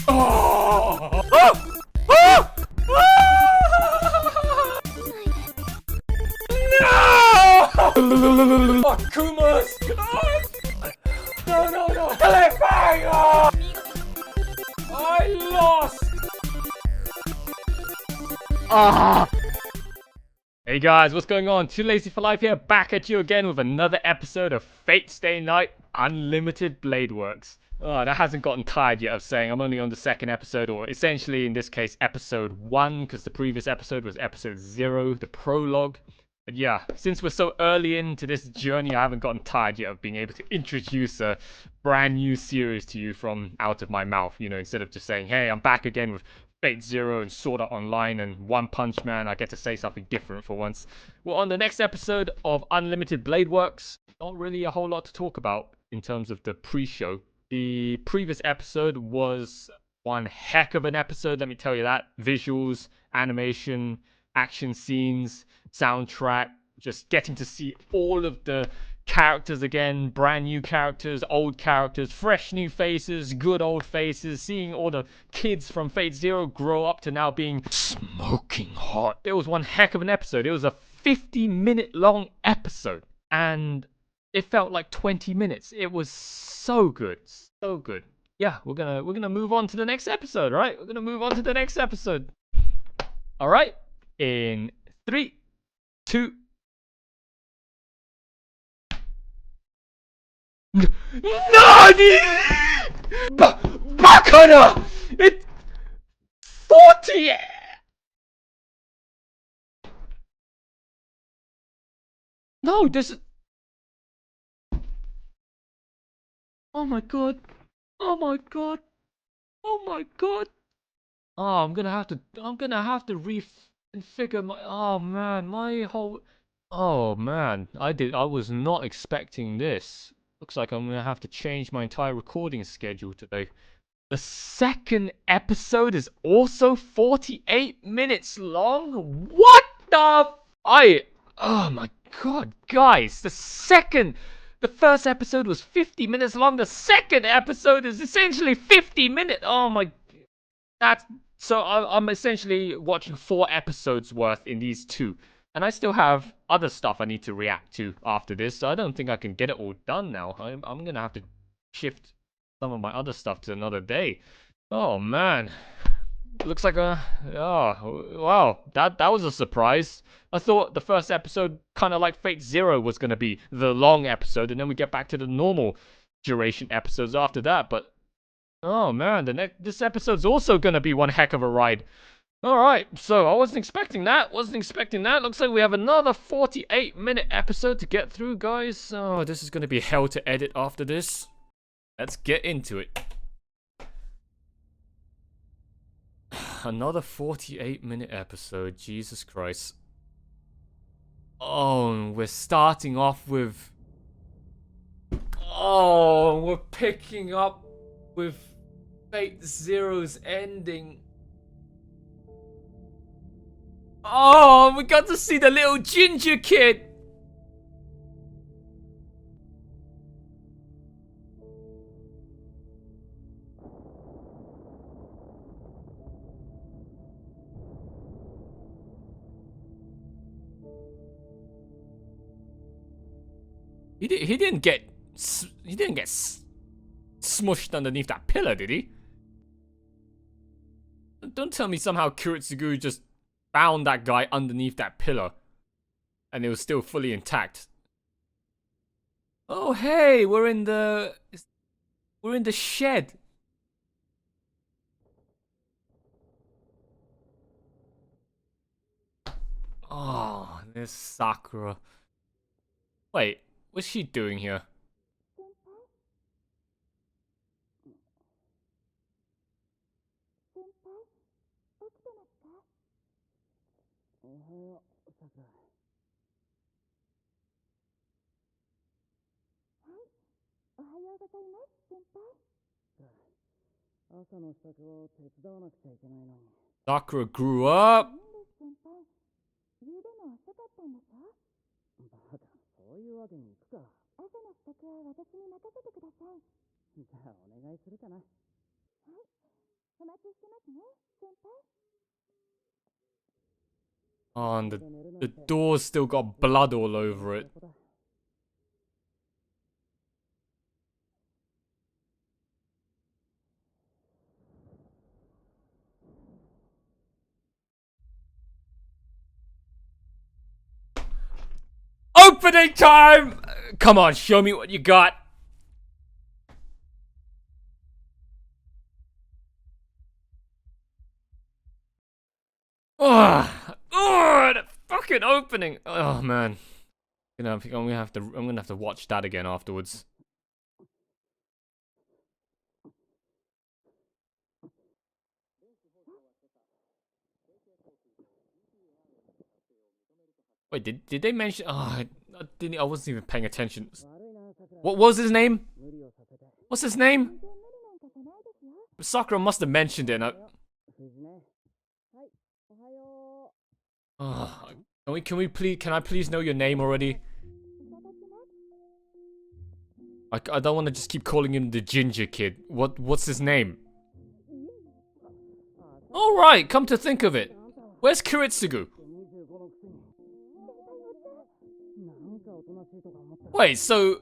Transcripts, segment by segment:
Oh! Oh! Oh! No! Oh, Kumas! No, no, no! Cliffhanger! I lost! Ah! Hey guys, what's going on? Too Lazy for Life here, back at you again with another episode of Fate Stay Night Unlimited Blade Works. Oh, that hasn't gotten tired yet of saying I'm only on the second episode, or essentially in this case episode 1, because the previous episode was episode 0, the prologue. But yeah, since we're so early into this journey, I haven't gotten tired yet of being able to introduce a brand new series to you from out of my mouth, you know, instead of just saying, hey, I'm back again with Fate Zero and Sword Art Online and One Punch Man. I get to say something different for once. Well, on the next episode of Unlimited Blade Works, not really a whole lot to talk about in terms of the pre-show. The previous episode was one heck of an episode, let me tell you that. Visuals, animation, action scenes, soundtrack, just getting to see all of the characters again, brand new characters, old characters, fresh new faces, good old faces, seeing all the kids from Fate Zero grow up to now being smoking hot. It was one heck of an episode. It was a 50-minute long episode, and it felt like 20 minutes. It was so good, so good. Yeah, we're gonna move on to the next episode, right? We're gonna move on to the next episode. All right, in 3, 2. NANI?! Bakana! It's 40! No, this. Oh my god. Oh my god. Oh my god. Oh, I'm gonna have to reconfigure my. Oh man, my whole. Oh man, I was not expecting this. Looks like I'm gonna have to change my entire recording schedule today. The second episode is also 48 minutes long? What the? Oh my god, guys, the first episode was 50 minutes long. The second episode is essentially 50 minutes. Oh my, that's, so I'm essentially watching 4 episodes worth in these 2. And I still have other stuff I need to react to after this, so I don't think I can get it all done now. I'm gonna have to shift some of my other stuff to another day. Oh man, looks like oh wow, that was a surprise. I thought the first episode, kind of like Fate Zero, was gonna be the long episode, and then we get back to the normal duration episodes after that. But oh man, this episode's also gonna be one heck of a ride. All right, so I wasn't expecting that. Looks like we have another 48-minute episode to get through, guys. Oh, this is gonna be hell to edit after this. Let's get into it. Another 48-minute episode. Jesus Christ. Oh, we're starting off with. Oh, we're picking up with Fate Zero's ending. Oh, we got to see the little ginger kid. He didn't get smushed underneath that pillar, did he? Don't tell me somehow Kuretsugu just found that guy underneath that pillar and it was still fully intact. Oh hey, we're in the shed. Oh, this Sakura. Wait, what's she doing here? Sakura grew up. Oh, and the door's still got blood all over it. Opening time! Come on, show me what you got. Oh, the fucking opening. Oh man, I'm gonna have to watch that again afterwards. Wait, did they mention? Oh, I wasn't even paying attention. What was his name? What's his name? Sakura must have mentioned it. Oh, can I please know your name already? I don't want to just keep calling him the ginger kid. What's his name? All right, come to think of it, where's Kiritsugu? Wait, so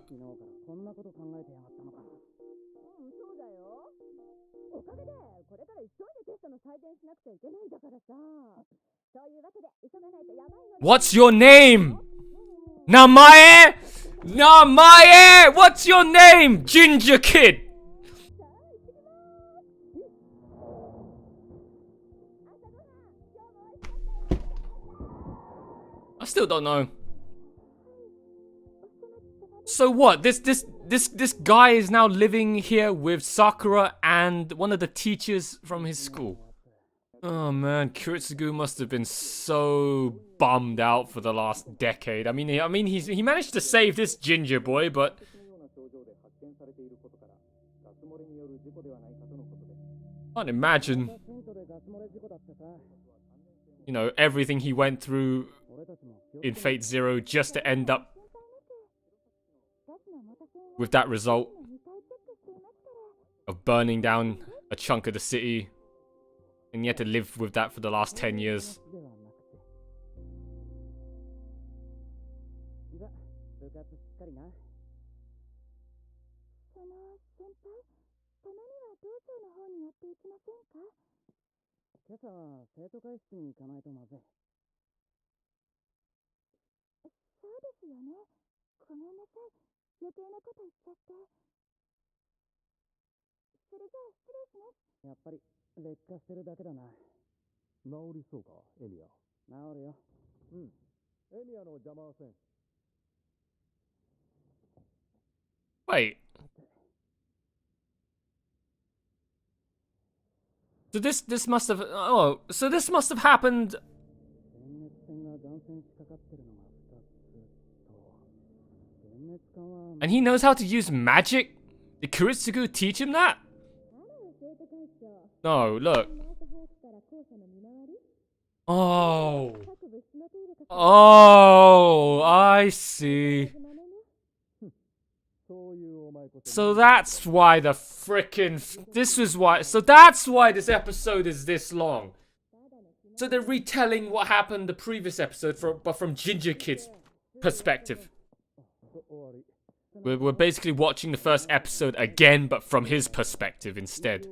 what's your name? Namae? Namae! What's your name, ginger kid? I still don't know. So what? This guy is now living here with Sakura and one of the teachers from his school. Oh man, Kiritsugu must have been so bummed out for the last decade. I mean, he managed to save this ginger boy, but I can't imagine, you know, everything he went through in Fate Zero just to end up with that result of burning down a chunk of the city, and he had to live with that for the last 10 years. Wait. So this must have so this must have happened. And he knows how to use magic? Did Kiritsugu teach him that? No, look. Oh. Oh, I see. So that's why the frickin' so that's why this episode is this long. So they're retelling what happened the previous episode, but from Ginger Kid's perspective. We're basically watching the first episode again, but from his perspective instead.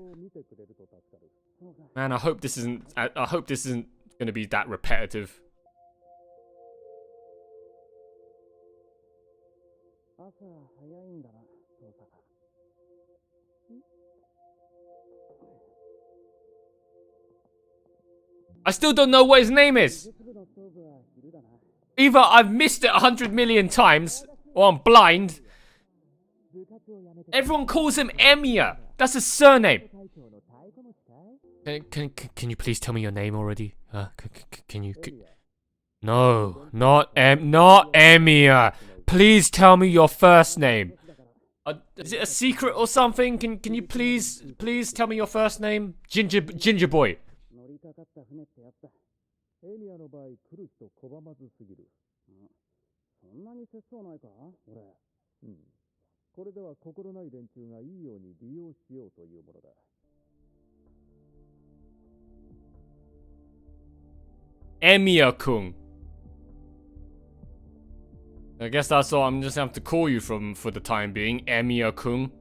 Man, I hope this isn't gonna be that repetitive. I still don't know what his name is. Either I've missed it 100 million times, or I'm blind. Everyone calls him Emiya. That's his surname. Can you please tell me your name already? Can you? No, not Emiya. Please tell me your first name. Is it a secret or something? Can you please tell me your first name? Ginger boy. Emiya-kun. I guess that's all I'm just gonna have to call you from for the time being, Emiya-kun.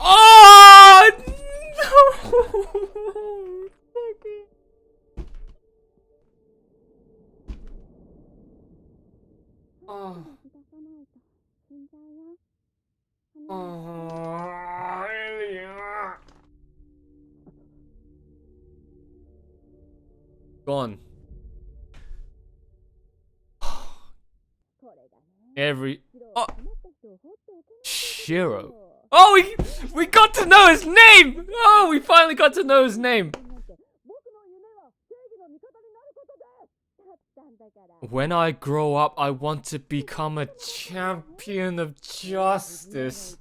Oh no! Gone. Every Shiro. Oh, we got to know his name. Oh, we finally got to know his name. When I grow up, I want to become a champion of justice.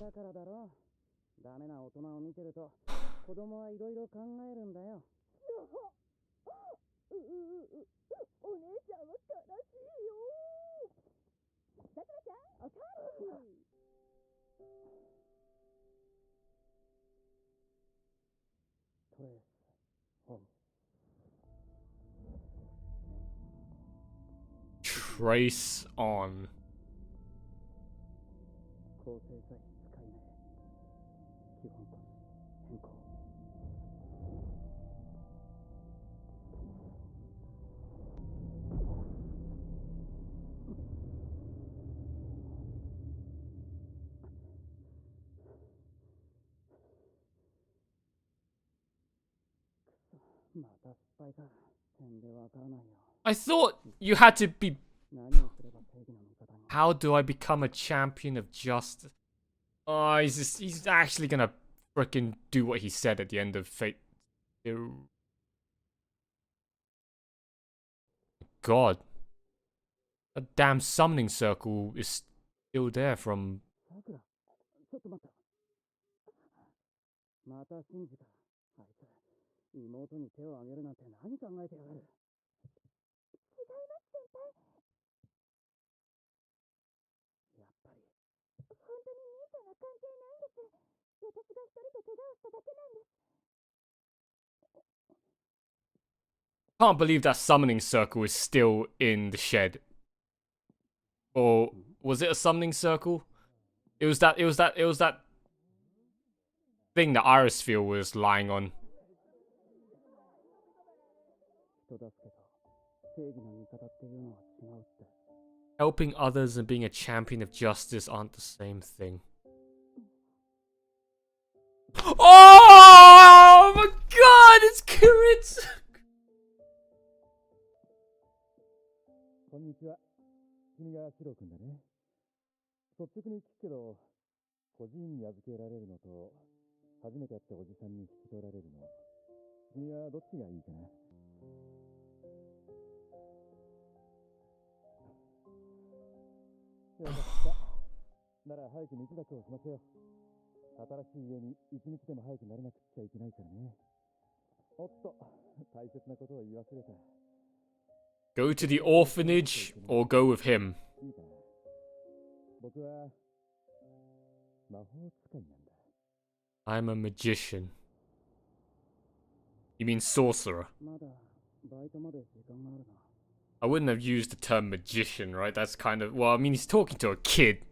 Trace on. I thought you had to be... How do I become a champion of justice? Oh, he's actually gonna frickin' do what he said at the end of Fate. God. That damn summoning circle is still there from... Can't believe that summoning circle is still in the shed. Or was it a summoning circle? It was that thing that Irisfield was lying on. Helping others and being a champion of justice aren't the same thing. Oh my god, it's Kiritsu! こんにちは。君がシロ君だね。率直に聞くけど、孤児院に預けられるのと、初めて会ったおじさんに引き取られるの、君はどっちがいいかな。よかった。なら早く道だけをしましょう。新しい家に一日でも早くなれなくっちゃいけないからね。おっと、大切なことを言い忘れた。 Go to the orphanage or go with him. I'm a magician. You mean sorcerer? I wouldn't have used the term magician, right? That's kind of... Well, I mean, he's talking to a kid.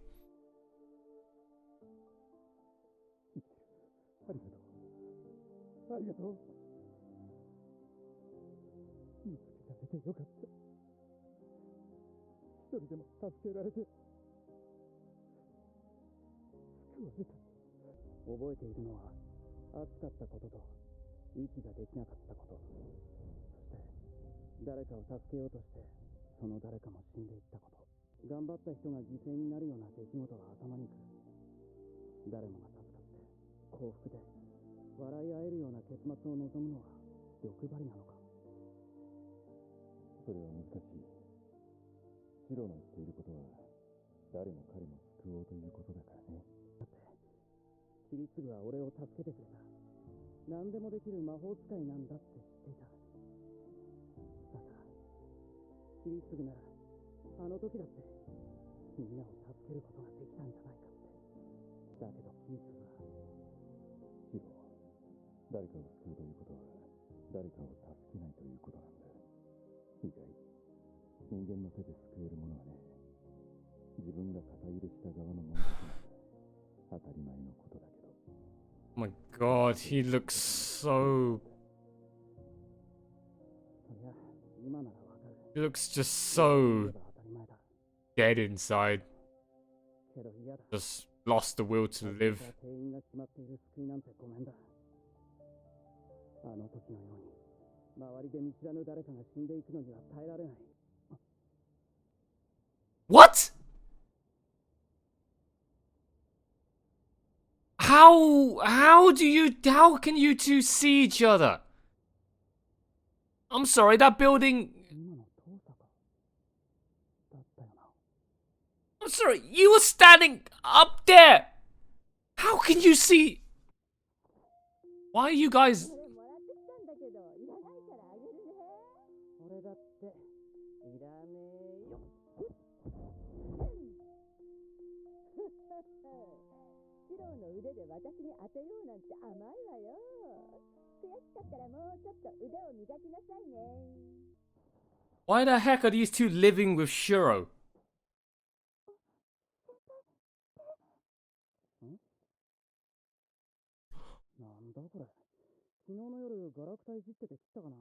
間の手で救えるものはね、自分が肩入れした側のものだけなんだ。当たり前のことだけど。Oh my god, he looks so... そりゃ今ならわかる。 He looks just so 当たり前だ dead inside. けど嫌だ。 Just lost the will to live. 定員が決まっている救いなんてごめんだ。あの時のように周りで見知らぬ誰かが死んでいくのには耐えられない。 What? How can you two see each other? I'm sorry, that building... 今の遠さかだったよな。 I'm sorry, you were standing up there! How can you see... Why are you guys... 俺だっていらねえよ。シロの腕で私に当てようなんて甘いわよ。悔しかったらもうちょっと腕を磨きなさいね。 Why the heck are these two living with Shiro? なんだこれ。昨日の夜ガラクタいじってて切ったかな。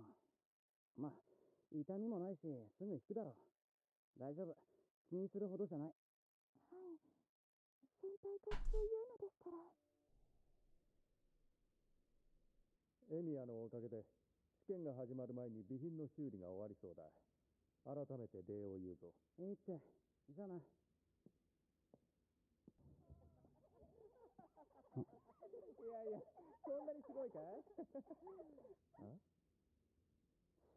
まあ痛みもないしすぐ引くだろう。大丈夫、気にするほどじゃない。はい、先輩がそういうのでしたら。エミヤのおかげで試験が始まる前に備品の修理が終わりそうだ。改めて礼を言うぞ。いいって、じゃあな。いやいや、そんなにすごいかい？あ？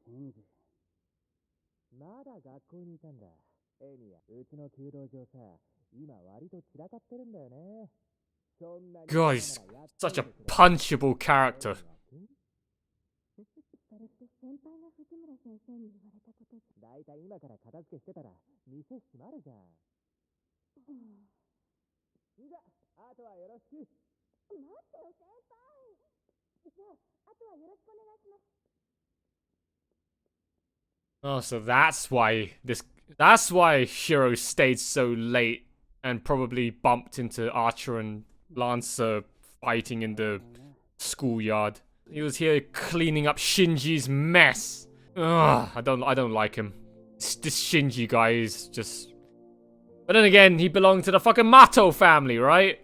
シンジ。まだ学校にいたんだ。エミヤ、うちの弓道場さ、今割と散らかってるんだよね。そんなに God, he's such a punchable character. それって先輩が藤村先生に言われたことじゃ。だいたい今から片付けしてたら店閉まるじゃん。じゃあ、あとはよろしく。待ってよ先輩。じゃあ、あとはよろしくお願いします。 Oh, so that's why Shiro stayed so late and probably bumped into Archer and Lancer fighting in the schoolyard. He was here cleaning up Shinji's mess. Ugh, I don't like him. This Shinji guy is just... But then again, he belonged to the fucking Mato family, right?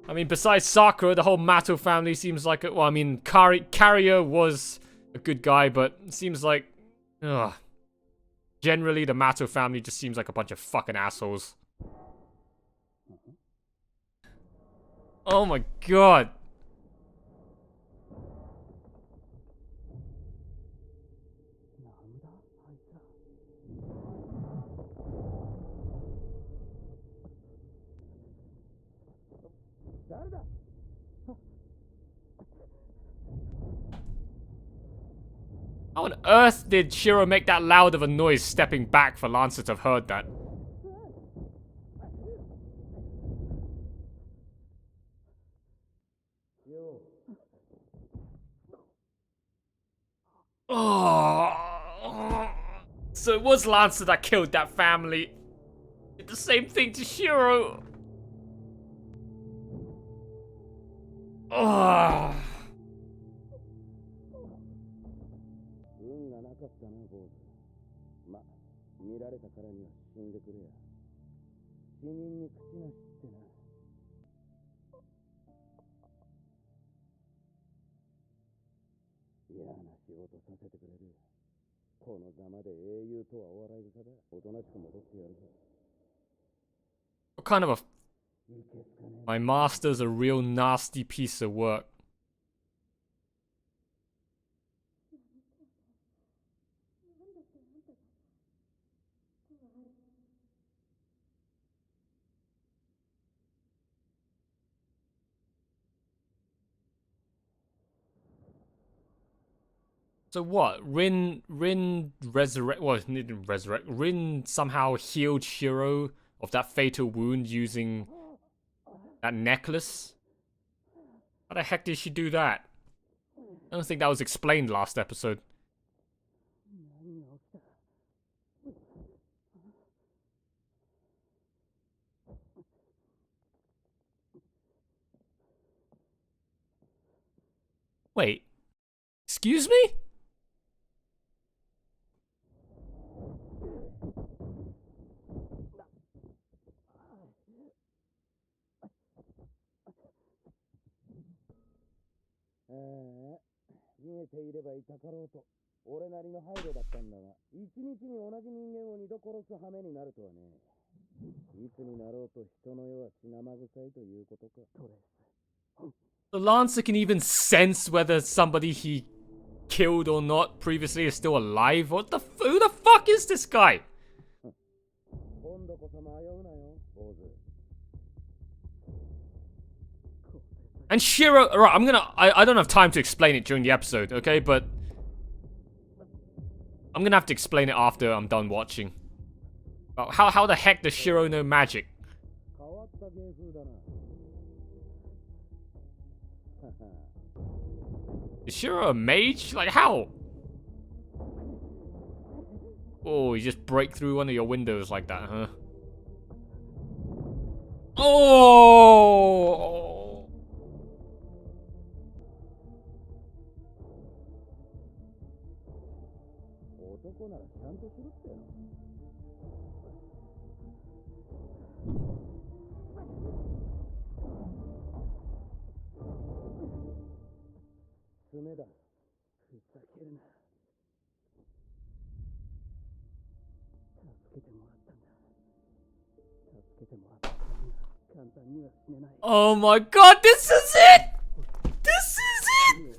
I mean, besides Sakura, the whole Mato family seems like... Well, I mean, Carrier was a good guy, but it seems like... Ugh. Generally, the Mato family just seems like a bunch of fucking assholes. Oh my god. How on earth did Shiro make that loud of a noise stepping back for Lancer to have heard that? Oh. So it was Lancer that killed that family. Did the same thing to Shiro. Oh. 運がなかったな、坊主。ま、見られたからには死んでくれや。死人に口なしってな。嫌な仕事させてくれる。このざまで英雄とはお笑い草だ。おとなしく戻ってやるぞ。 What kind of a... My master's a real nasty piece of work. So what? Rin resurrect... Well, he didn't resurrect. Rin somehow healed Shiro of that fatal wound using that necklace? How the heck did she do that? I don't think that was explained last episode. Wait. Excuse me? The Lancer can even sense whether somebody he killed or not previously is still alive. What the who the fuck is this guy? And Shiro, alright, I don't have time to explain it during the episode, okay? But I'm gonna have to explain it after I'm done watching. How the heck does Shiro know magic? Is Shiro a mage? Like, how? Oh, you just break through one of your windows like that, huh? Oh! Oh my god, this is it! This is it!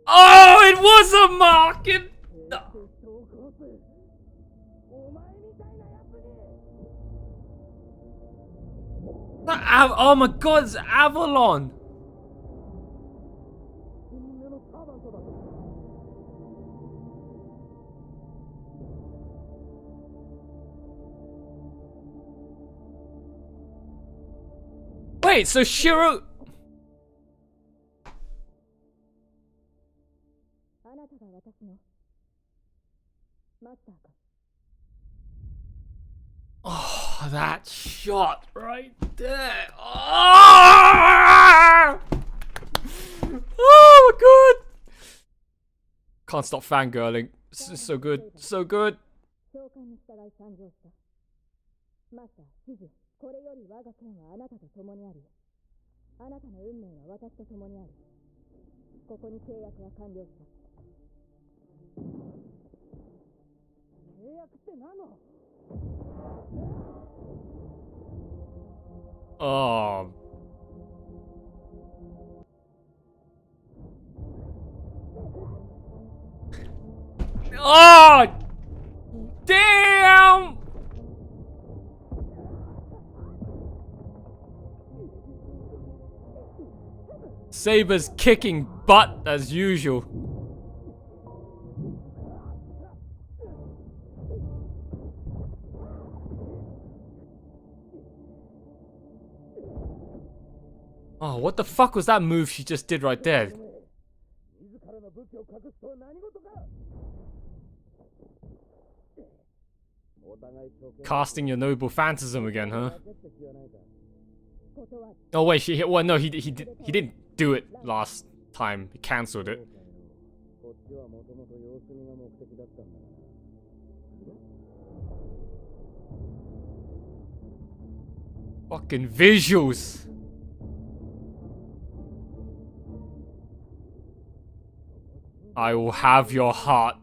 Oh, it was a mark! Oh my god, it's Avalon! Wait, so Shiro... Oh, that shot right there. Oh, oh my god. Can't stop fangirling. This is so good. So good. Oh. Oh! Damn! Saber's kicking butt as usual. Oh, what the fuck was that move she just did right there? Casting your noble phantasm again, huh? Oh wait, well no, he didn't do it last time. He cancelled it. Fucking visuals. I will have your heart.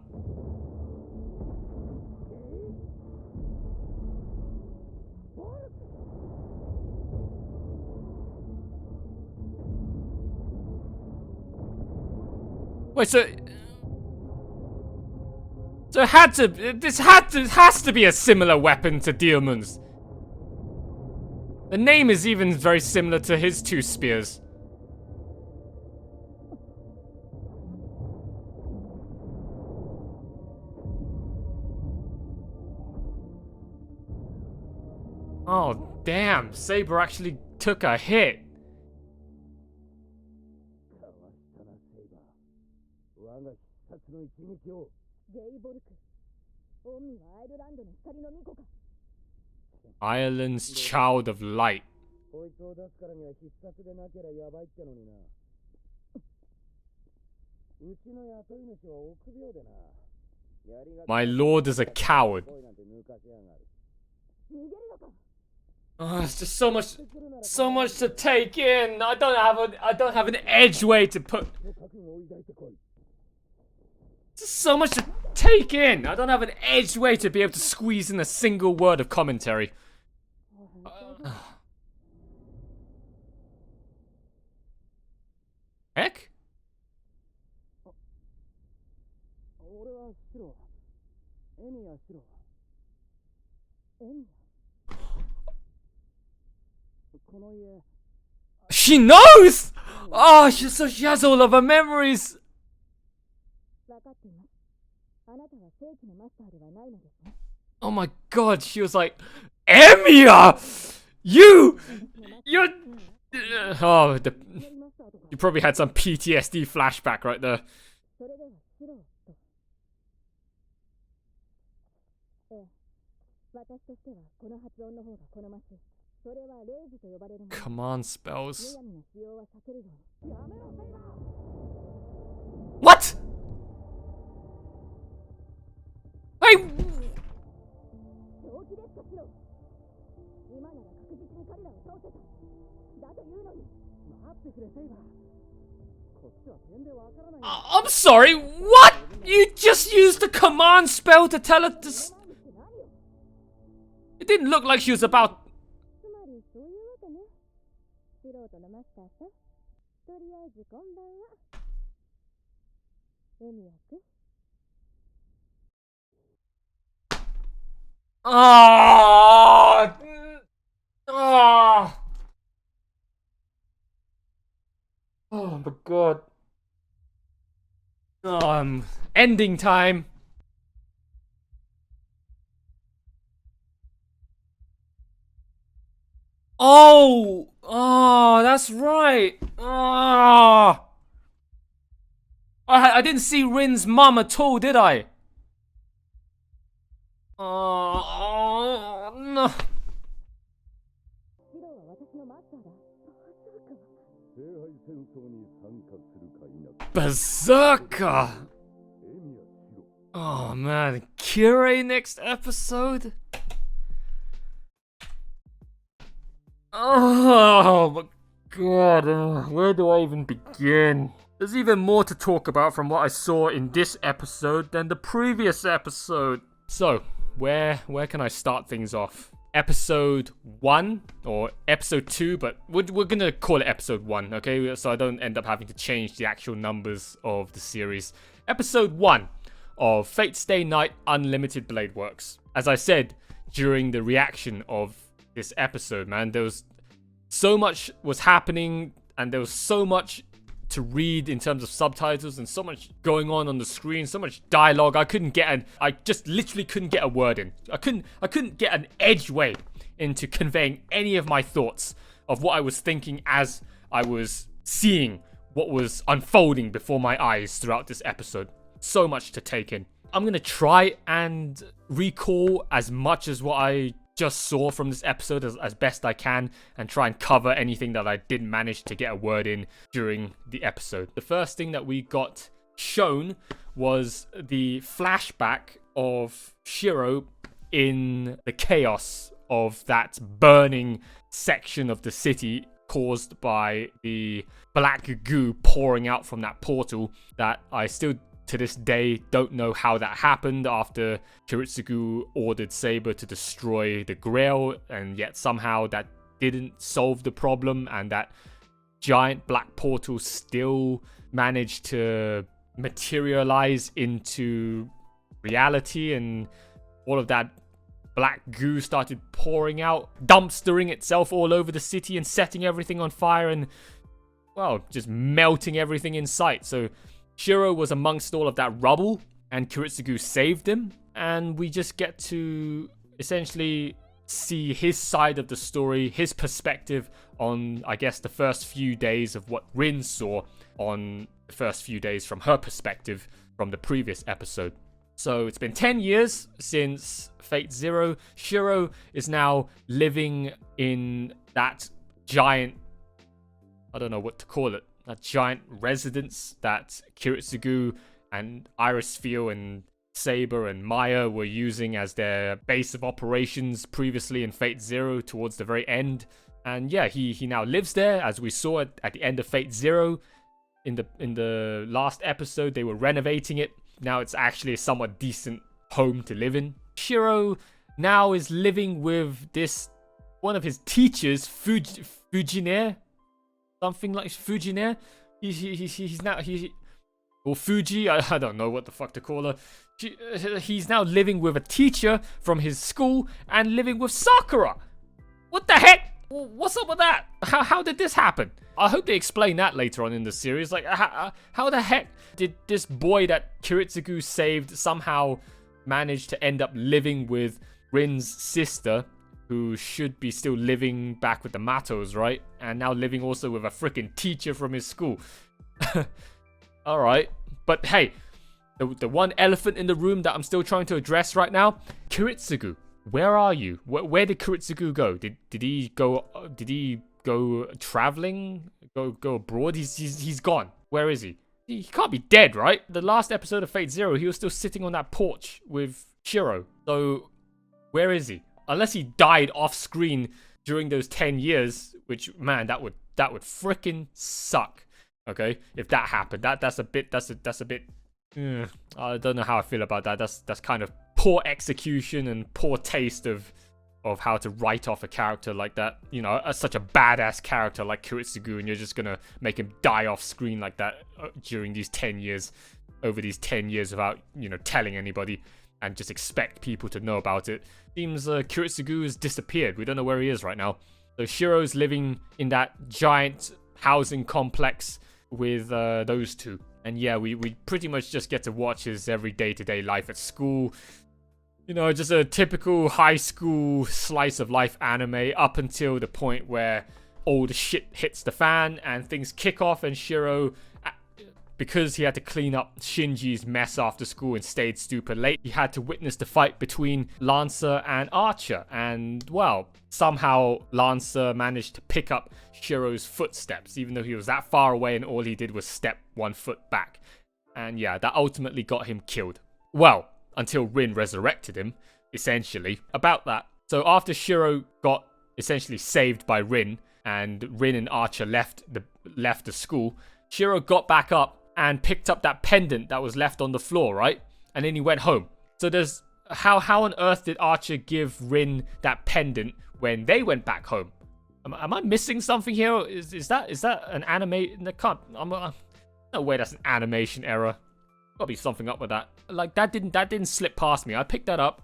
Wait, so it has to be a similar weapon to Diamonds. The name is even very similar to his two spears. Oh, damn. Saber actually took a hit. Ireland's child of light. こいつを出すからには必殺でなけりゃやばいってのにな。うちの雇い主は臆病でな。 My lord is a coward. Oh, it's just so much to take in. I don't have an edge way to put. Just so much to take in. I don't have an edge way to be able to squeeze in a single word of commentary. Heck? She knows! Oh, she has all of her memories. Oh my god, she was like, Emiya! You're... Oh, you probably had some PTSD flashback right there. Command spells. What? Hey! I'm sorry, what? You just used the command spell to tell her to... It didn't look like she was about... Oh, oh, oh my god. Ending time. Oh, that's right. Oh. I didn't see Rin's mum at all, did I? Oh, no. Berserker! Oh man, Kirei next episode? Oh my god, where do I even begin? There's even more to talk about from what I saw in this episode than the previous episode. So, where can I start things off? Episode 1 or episode 2, but we're gonna call it episode 1, okay? So I don't end up having to change the actual numbers of the series. Episode 1 of Fate Stay Night Unlimited Blade Works. As I said during the reaction of this episode, man, there was so much was happening and there was so much to read in terms of subtitles and so much going on the screen, so much dialogue. I just literally couldn't get a word in. I couldn't get an edge way into conveying any of my thoughts of what I was thinking as I was seeing what was unfolding before my eyes throughout this episode. So much to take in. I'm gonna try and recall as much as what I just saw from this episode as best I can and try and cover anything that I didn't manage to get a word in during the episode. The first thing that we got shown was the flashback of Shiro in the chaos of that burning section of the city caused by the black goo pouring out from that portal that I still to this day don't know how that happened after Kiritsugu ordered Saber to destroy the Grail, and yet somehow that didn't solve the problem and that giant black portal still managed to materialize into reality, and all of that black goo started pouring out, dumpstering itself all over the city and setting everything on fire and, well, just melting everything in sight. So Shiro was amongst all of that rubble and Kiritsugu saved him, and we just get to essentially see his side of the story, his perspective on, I guess, the first few days of what Rin saw on the first few days from her perspective from the previous episode. So it's been 10 years since Fate Zero. Shiro is now living in that giant, I don't know what to call it, that giant residence that Kiritsugu and Iris Feel and SABER and Maya were using as their base of operations previously in Fate Zero towards the very end. And yeah, he now lives there, as we saw at the end of Fate Zero. In the last episode, they were renovating it. Now it's actually a somewhat decent home to live in. Shiro now is living with this, one of his teachers, Fujinaire, something like Fujinaire. He's now or Fuji, I don't know what the fuck to call her. He's now living with a teacher from his school and living with Sakura. What the heck? What's up with that? How did this happen? I hope they explain that later on in the series. Like, how the heck did this boy that Kiritsugu saved somehow manage to end up living with Rin's sister, who should be still living back with the Matos, right? And now living also with a freaking teacher from his school. Alright, but hey, the one elephant in the room that I'm still trying to address right now, Kiritsugu. Where are you? Where did Kiritsugu go? Did he go traveling? Go abroad? He's gone. Where is he? He can't be dead, right? The last episode of Fate Zero, he was still sitting on that porch with Shiro. So where is he? Unless he died off screen during those 10 years, which, man, that would freaking suck. Okay, if that happened, that's a bit. I don't know how I feel about that. That's kind of poor execution and poor taste of how to write off a character like that. You know, such a badass character like Kiritsugu, and you're just gonna make him die off screen like that during these 10 years, over these 10 years without, you know, telling anybody, and just expect people to know about it. Seems Kiritsugu has disappeared. We don't know where he is right now. So Shiro's living in that giant housing complex with those two. And yeah, we pretty much just get to watch his every day-to-day life at school. You know, just a typical high school slice of life anime up until the point where all the shit hits the fan and things kick off, and Shiro, because he had to clean up Shinji's mess after school and stayed super late, he had to witness the fight between Lancer and Archer. And, well, somehow Lancer managed to pick up Shiro's footsteps, even though he was that far away and all he did was step 1 foot back. And yeah, that ultimately got him killed. Well, until Rin resurrected him, essentially. About that. So after Shiro got essentially saved by Rin, and Rin and Archer left the school, Shiro got back up and picked up that pendant that was left on the floor, right? And then he went home. So there's how on earth did Archer give Rin that pendant when they went back home? Am I missing something here? Is that an anime? That can't. No way, that's an animation error. Gotta be something up with that. Like that didn't slip past me. I picked that up.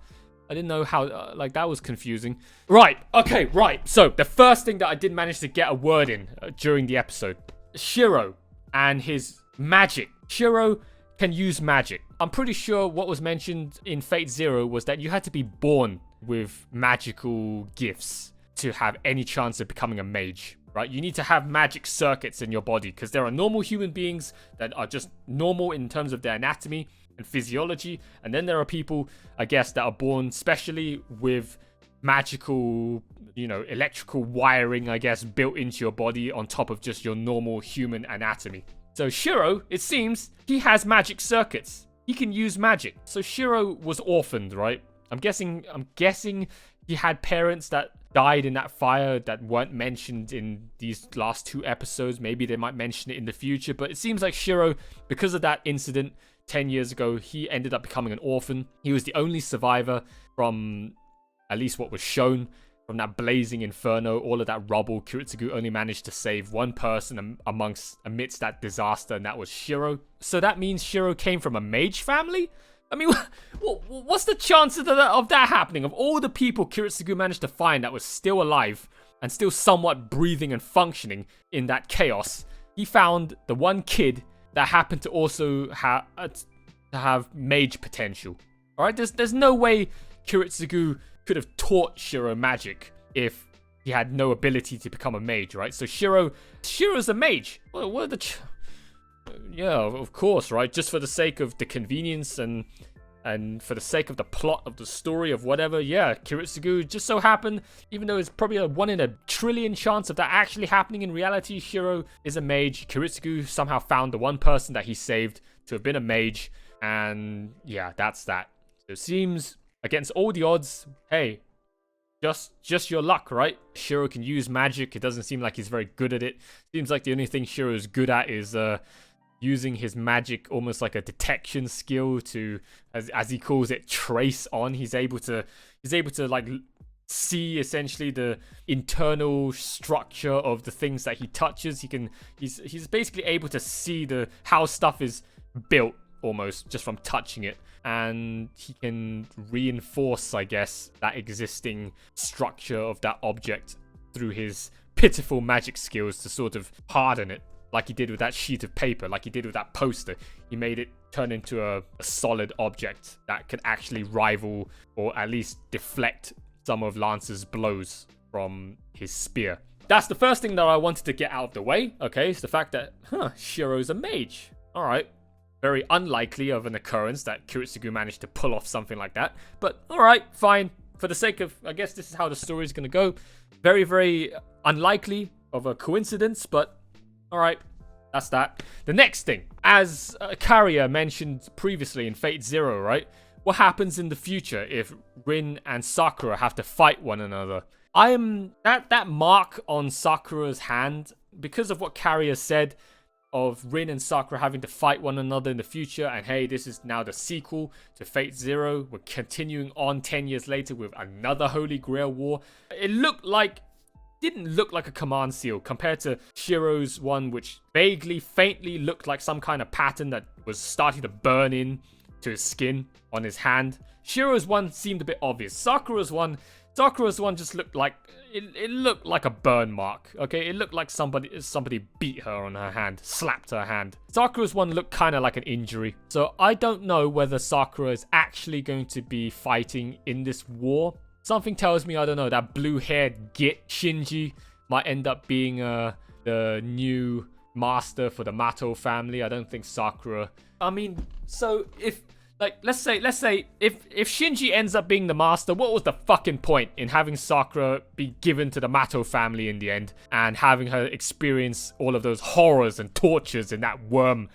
I didn't know how. Like that was confusing. Right. Okay. Right. So the first thing that I did manage to get a word in during the episode, Shiro and his magic. Shiro can use magic. I'm pretty sure what was mentioned in Fate Zero was that you had to be born with magical gifts to have any chance of becoming a mage, right? You need to have magic circuits in your body, because there are normal human beings that are just normal in terms of their anatomy and physiology, and then there are people, I guess, that are born specially with magical, you know, electrical wiring, I guess, built into your body on top of just your normal human anatomy. So Shiro, it seems, he has magic circuits. He can use magic. So Shiro was orphaned, right? I'm guessing he had parents that died in that fire that weren't mentioned in these last 2 episodes. Maybe they might mention it in the future, but it seems like Shiro, because of that incident 10 years ago, he ended up becoming an orphan. He was the only survivor from, at least what was shown, from that blazing inferno, all of that rubble. Kiritsugu only managed to save one person amidst that disaster, and that was Shiro. So that means Shiro came from a mage family? I mean, what's the chances of that happening? Of all the people Kiritsugu managed to find that was still alive and still somewhat breathing and functioning in that chaos, he found the one kid that happened to also have mage potential. All right, there's no way Kiritsugu could have taught Shiro magic if he had no ability to become a mage, right? So Shiro's a mage. What are the yeah, of course, right? Just for the sake of the convenience and And for the sake of the plot of the story of whatever, yeah, Kiritsugu just so happened, even though it's probably a 1 in a trillion chance of that actually happening in reality, Shiro is a mage. Kiritsugu somehow found the one person that he saved to have been a mage. And yeah, that's that. So it seems against all the odds, hey, just your luck, right? Shiro can use magic. It doesn't seem like he's very good at it. Seems like the only thing Shiro's good at is using his magic almost like a detection skill to, as he calls it, trace on. He's able to like see essentially the internal structure of the things that he touches. He's basically able to see how stuff is built almost just from touching it, and he can reinforce, I guess, that existing structure of that object through his pitiful magic skills to sort of harden it, like he did with that sheet of paper, like he did with that poster. He made it turn into a solid object that could actually rival or at least deflect some of Lance's blows from his spear. That's the first thing that I wanted to get out of the way. Okay, it's the fact that, Shiro's a mage. All right. Very unlikely of an occurrence that Kiritsugu managed to pull off something like that. But all right, fine. For the sake of, I guess this is how the story is going to go. Very, very unlikely of a coincidence, but all right, that's that. The next thing, as Carrier mentioned previously in Fate Zero, right? What happens in the future if Rin and Sakura have to fight one another? I am that mark on Sakura's hand, because of what Carrier said of Rin and Sakura having to fight one another in the future, and hey, this is now the sequel to Fate Zero. We're continuing on 10 years later with another Holy Grail war. It didn't look like a command seal compared to Shiro's one, which vaguely, faintly looked like some kind of pattern that was starting to burn in to his skin on his hand. Shiro's one seemed a bit obvious. Sakura's one just looked like it looked like a burn mark. Okay, it looked like somebody beat her on her hand, slapped her hand. Sakura's one looked kind of like an injury. So I don't know whether Sakura is actually going to be fighting in this war. Something tells me, I don't know, that blue-haired git Shinji might end up being the new master for the Mato family. I don't think Sakura. I mean, so if let's say if Shinji ends up being the master, what was the fucking point in having Sakura be given to the Mato family in the end and having her experience all of those horrors and tortures in that worm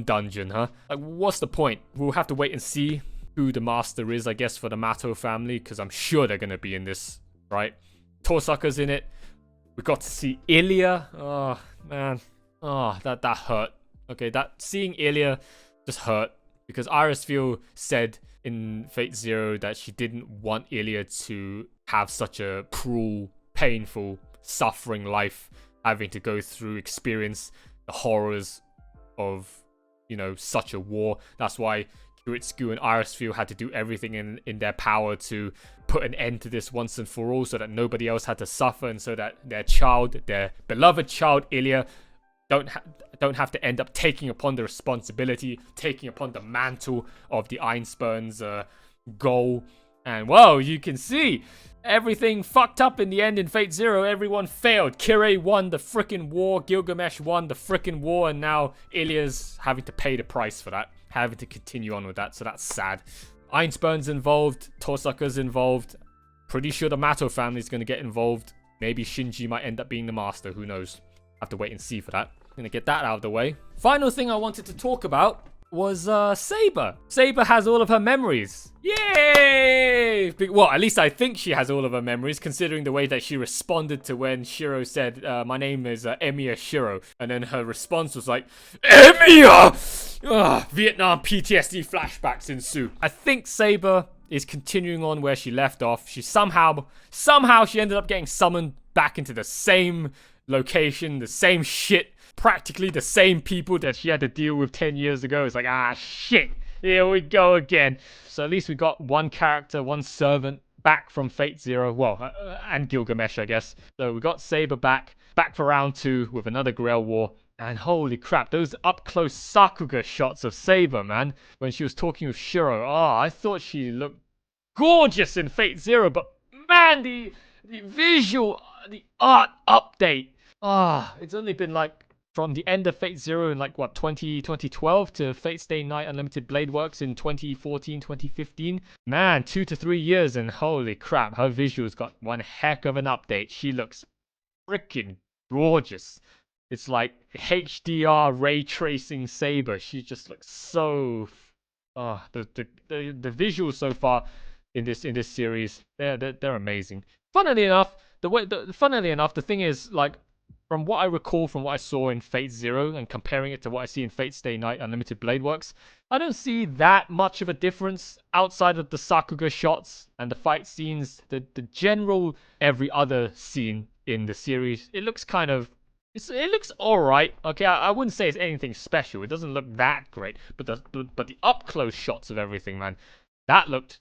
dungeon, huh? Like, what's the point? We'll have to wait and see who the master is, I guess, for the Mato family, because I'm sure they're going to be in this, right? Tosaka's in it. We got to see Ilya. Oh, man. Oh, that hurt. Okay, seeing Ilya just hurt, because Irisfield said in Fate Zero that she didn't want Ilya to have such a cruel, painful, suffering life, having to go through, experience the horrors of, such a war. That's why Kiritsugu and Irisfield had to do everything in their power to put an end to this once and for all, so that nobody else had to suffer, and so that their beloved child Ilya don't have to end up taking upon the responsibility, taking upon the mantle of the Einspurn's goal. And well, you can see everything fucked up in the end in Fate Zero. Everyone failed. Kirei won the frickin' war, Gilgamesh won the frickin' war, and now Ilya's having to pay the price for that, having to continue on with that, so that's sad. Einspurn's involved, Tosaka's involved. Pretty sure the Mato family's going to get involved. Maybe Shinji might end up being the master, who knows? Have to wait and see for that. Gonna get that out of the way. Final thing I wanted to talk about was SABER. SABER has all of her memories. Yay! Well, at least I think she has all of her memories, considering the way that she responded to when Shiro said, my name is Emiya Shiro. And then her response was like, Emiya! Ugh, Vietnam PTSD flashbacks ensue. I think SABER is continuing on where she left off. She somehow she ended up getting summoned back into the same location, the same shit, practically the same people that she had to deal with 10 years ago. It's like, shit, here we go again. So at least we got one character, one servant back from Fate Zero, well, and Gilgamesh, I guess. So we got SABER back for round 2 with another Grail War. And holy crap, those up-close Sakuga shots of SABER, man, when she was talking with Shiro. I thought she looked gorgeous in Fate Zero, but man, the visual, the art update. It's only been like from the end of Fate Zero in like what 2012 to Fate Stay Night Unlimited Blade Works in 2014, 2015. Man, 2 to 3 years, and holy crap, her visuals got one heck of an update. She looks freaking gorgeous. It's like HDR ray tracing Saber. She just looks so. The visuals so far in this series, they're amazing. Funnily enough, the thing is, like, from what I recall from what I saw in Fate Zero and comparing it to what I see in Fate Stay Night Unlimited Blade Works, I don't see that much of a difference outside of the Sakuga shots and the fight scenes. The general every other scene in the series, it looks kind of. It looks alright. Okay, I wouldn't say it's anything special. It doesn't look that great, but the up close shots of everything, man, that looked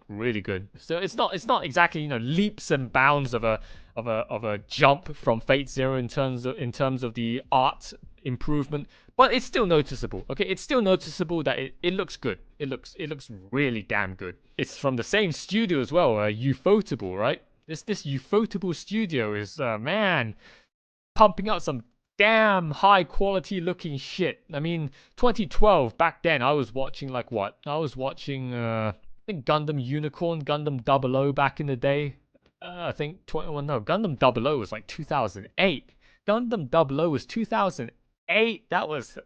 really good. So it's not exactly, leaps and bounds of a jump from Fate Zero in terms of the art improvement, but it's still noticeable. Okay, it's still noticeable that it looks good. It looks really damn good. It's from the same studio as well, Ufotable, right? This Ufotable studio is man, pumping out some damn high quality looking shit. I mean, 2012, back then, I was watching like what? I was watching, I think Gundam Unicorn, Gundam 00 back in the day. I think, Gundam 00 was like 2008. Gundam 00 was 2008. That was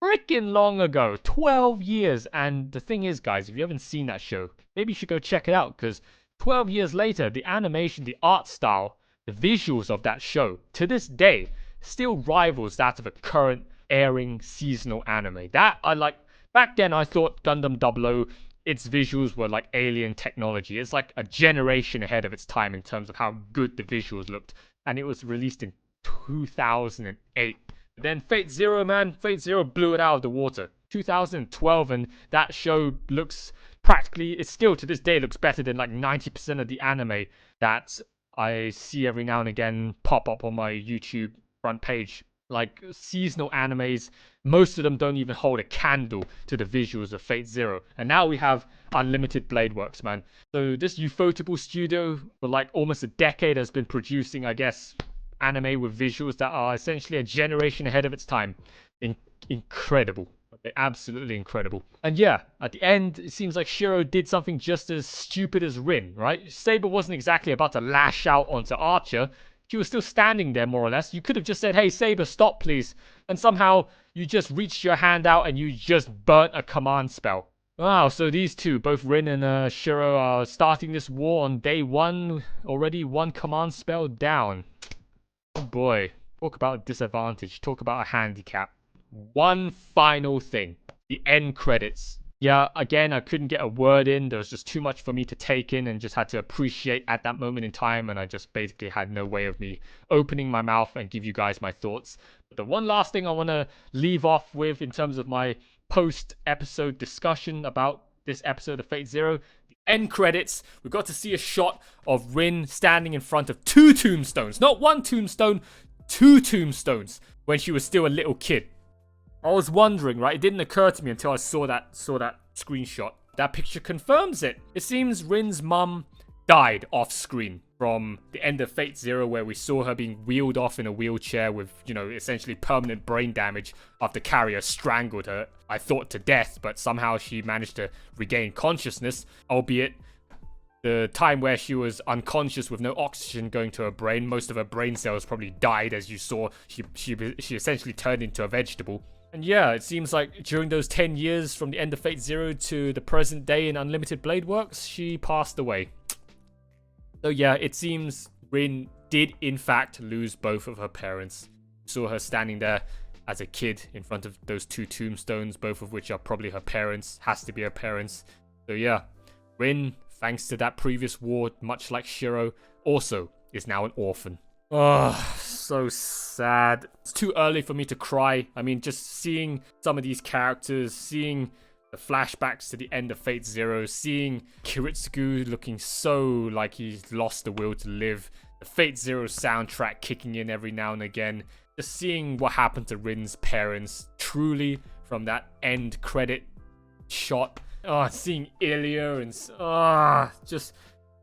freaking long ago. 12 years. And the thing is, guys, if you haven't seen that show, maybe you should go check it out, because 12 years later, the animation, the art style, the visuals of that show, to this day, still rivals that of a current airing seasonal anime. That I like. Back then, I thought Gundam 00, its visuals were like alien technology. It's like a generation ahead of its time in terms of how good the visuals looked. And it was released in 2008. But then Fate Zero, man, Fate Zero blew it out of the water. 2012, and that show looks practically, it still to this day looks better than like 90% of the anime that I see every now and again pop up on my YouTube front page. Like seasonal animes, most of them don't even hold a candle to the visuals of Fate Zero. And now we have Unlimited Blade Works, man. So this Ufotable studio for like almost a decade has been producing, I guess, anime with visuals that are essentially a generation ahead of its time. Incredible. Okay, absolutely incredible. And yeah, at the end, it seems like Shiro did something just as stupid as Rin, right? Saber wasn't exactly about to lash out onto Archer. She was still standing there, more or less. You could have just said, hey, Saber, stop, please. And somehow, you just reached your hand out and you just burnt a command spell. Wow, so these two, both Rin and Shiro, are starting this war on day one. Already one command spell down. Oh boy. Talk about a disadvantage. Talk about a handicap. One final thing. The end credits. Yeah, again, I couldn't get a word in. There was just too much for me to take in and just had to appreciate at that moment in time. And I just basically had no way of me opening my mouth and give you guys my thoughts. But the one last thing I want to leave off with in terms of my post-episode discussion about this episode of Fate Zero, the end credits, we got to see a shot of Rin standing in front of 2 tombstones. Not 1 tombstone, 2 tombstones when she was still a little kid. I was wondering, right? It didn't occur to me until I saw that screenshot. That picture confirms it. It seems Rin's mum died off screen from the end of Fate Zero, where we saw her being wheeled off in a wheelchair with, essentially permanent brain damage after Carrier strangled her, I thought to death, but somehow she managed to regain consciousness, albeit the time where she was unconscious with no oxygen going to her brain. Most of her brain cells probably died, as you saw. She essentially turned into a vegetable. And yeah, it seems like during those 10 years from the end of Fate Zero to the present day in Unlimited Blade Works, she passed away. So yeah, it seems Rin did in fact lose both of her parents. Saw her standing there as a kid in front of those 2 tombstones, both of which are probably her parents, has to be her parents. So yeah, Rin, thanks to that previous war, much like Shiro, also is now an orphan. Oh, so sad. It's too early for me to cry. I mean, just seeing some of these characters, seeing the flashbacks to the end of Fate Zero, seeing Kiritsugu looking so like he's lost the will to live, the Fate Zero soundtrack kicking in every now and again, just seeing what happened to Rin's parents, truly from that end credit shot. Seeing Ilya and just.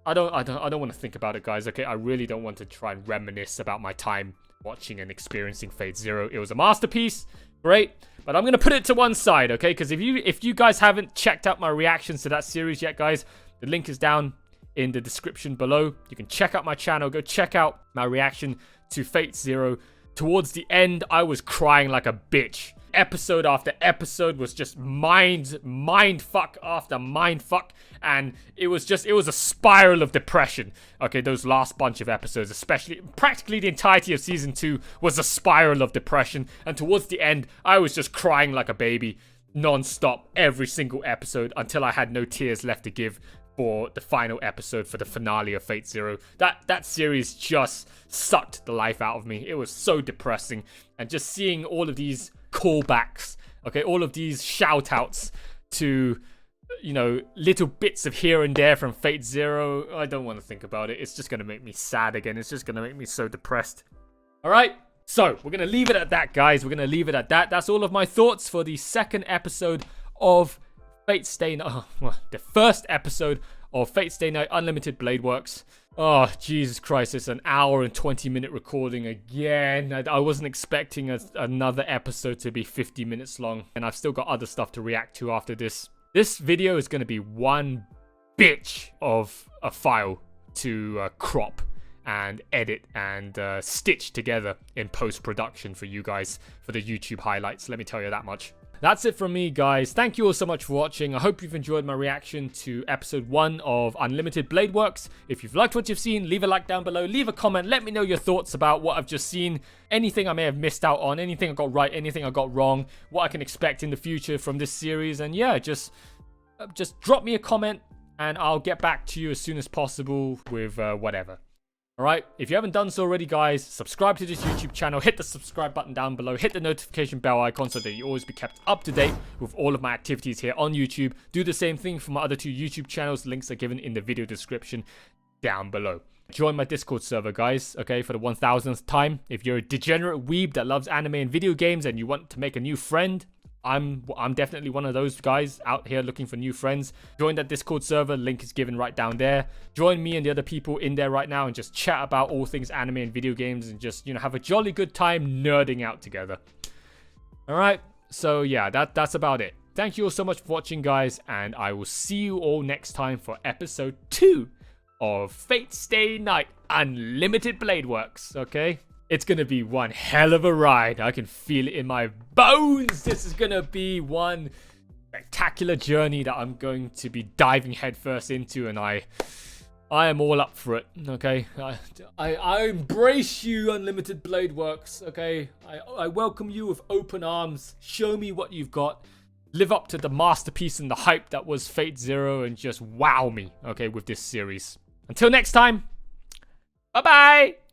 I don't want to think about it, guys. Okay, I really don't want to try and reminisce about my time watching and experiencing Fate Zero. It was a masterpiece. Great. But I'm going to put it to one side, okay? Because if you guys haven't checked out my reactions to that series yet, guys, the link is down in the description below. You can check out my channel. Go check out my reaction to Fate Zero. Towards the end, I was crying like a bitch. Episode after episode was just mind fuck after mind fuck, and it was a spiral of depression. Okay, those last bunch of episodes, especially practically the entirety of season 2 was a spiral of depression, and towards the end I was just crying like a baby non-stop every single episode until I had no tears left to give for the final episode, for the finale of Fate Zero. That series just sucked the life out of me. It was so depressing, and just seeing all of these callbacks, okay, all of these shout outs to, you know, little bits of here and there from Fate Zero, I don't want to think about it. It's just going to make me sad again. It's just going to make me so depressed. All right, so we're going to leave it at that, guys. We're going to leave it at that. That's all of my thoughts for the second episode of Fate Stay Night. The first episode of Fate Stay Night Unlimited Blade Works. Oh, Jesus Christ, it's an hour and 20-minute recording again. I wasn't expecting another episode to be 50 minutes long, and I've still got other stuff to react to after this. This video is going to be one bitch of a file to crop and edit and stitch together in post-production for you guys for the YouTube highlights, let me tell you that much. That's it from me, guys. Thank you all so much for watching. I hope you've enjoyed my reaction to episode 1 of Unlimited Blade Works. If you've liked what you've seen, leave a like down below. Leave a comment. Let me know your thoughts about what I've just seen. Anything I may have missed out on. Anything I got right. Anything I got wrong. What I can expect in the future from this series. And yeah, just drop me a comment and I'll get back to you as soon as possible with whatever. Alright, if you haven't done so already, guys, subscribe to this YouTube channel, hit the subscribe button down below, hit the notification bell icon so that you always be kept up to date with all of my activities here on YouTube. Do the same thing for my other 2 YouTube channels. Links are given in the video description down below. Join my Discord server, guys, okay, for the 1000th time. If you're a degenerate weeb that loves anime and video games and you want to make a new friend, I'm definitely one of those guys out here looking for new friends. Join that Discord server, link is given right down there. Join me and the other people in there right now and just chat about all things anime and video games and just, you know, have a jolly good time nerding out together. Alright, so yeah, that's about it. Thank you all so much for watching, guys, and I will see you all next time for episode 2 of Fate Stay Night Unlimited Blade Works, okay? It's going to be one hell of a ride. I can feel it in my bones. This is going to be one spectacular journey that I'm going to be diving headfirst into, and I am all up for it, okay? I embrace you, Unlimited Blade Works, okay? I welcome you with open arms. Show me what you've got. Live up to the masterpiece and the hype that was Fate Zero and just wow me, okay, with this series. Until next time, bye-bye!